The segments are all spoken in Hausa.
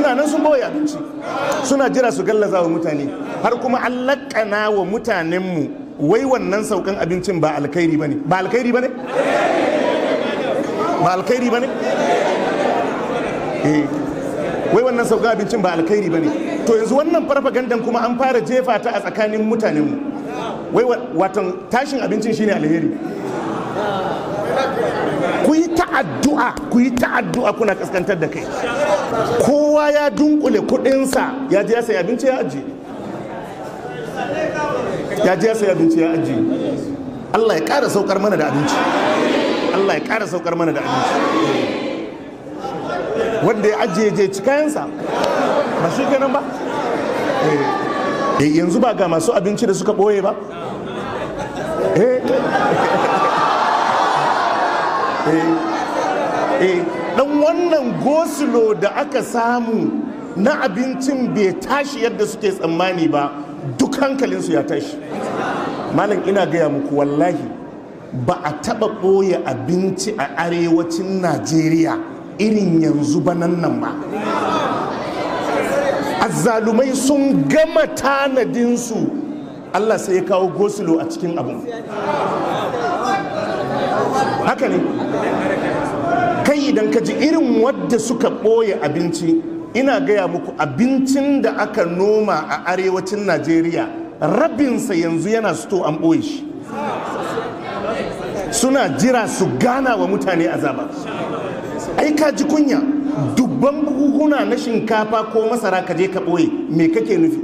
suna nan sun boye abinci suna jira su gallaza wa mutane, har kuma an laƙana wa mutanenmu wai wannan saukan abincin ba alkhairi bane. Ba alkhairi bane? Ba alkhairi bane? Wai wannan saukan abincin ba alkhairi bane. To yanzu wannan farfagandan kuma an fara jefa ta a tsakanin mutanenmu, wai watan tashin abincin shine alheri. Ku yi ta'addu'a kuna kaskantar da kai. Kowa ya dunkule kudinsa ya je ya sayi abinci ya ajiye. Allah ya ƙara saukar mana da abinci. Wanda ya ajiye je ci kayansa ba shi kenan ba. Yanzu ba ga masu abinci da suka ɓoye ba. Dan wannan gosulo da aka samu na abincin bai tashi yadda suke tsammani ba, duk hankalinsu ya tashi. Malam ina gaya muku wallahi ba a taba ɓoye abinci a arewacin Najeriya irin yanzu ba nan ba. Azzalumai sun gama tanadinsu, Allah sai ya kawo gosulo a cikin abin. Haka ne, kai idan ka ji irin wadda suka ɓoye abinci, ina gaya muku abincin da aka noma a arewacin Najeriya rabinsa yanzu yana sto an ɓoye shi. Suna jira su gana wa mutane azaba. Ai ka ji kunya, dubban buhuhuna na shinkafa ko masara ka je ka ɓoye, me kake nufi?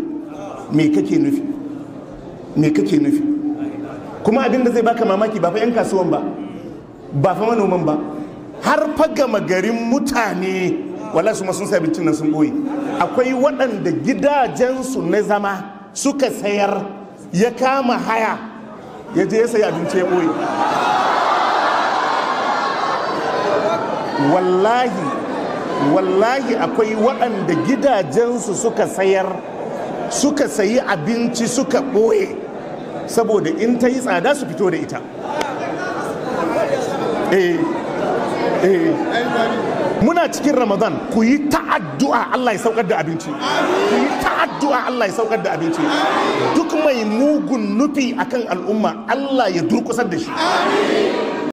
Kuma abin da zai baka mamaki ba fa 'yan kasuwan ba fa manoman ba, har fa gama garin mutane wala su sun sai abincin nan sun boye. Akwai waɗanda gidajensu na zama suka sayar, ya kama haya ya je ya sayi abinci ya boye. Wallahi akwai waɗanda gidajensu suka sayar, suka sayi abinci suka boye, saboda in ta yi tsada su fito da ita. Muna cikin Ramadan, ku yi ta'addu'a Allah ya saukar da abinci. Duk mai mugun nufi akan al'umma Allah ya durkusar da shi.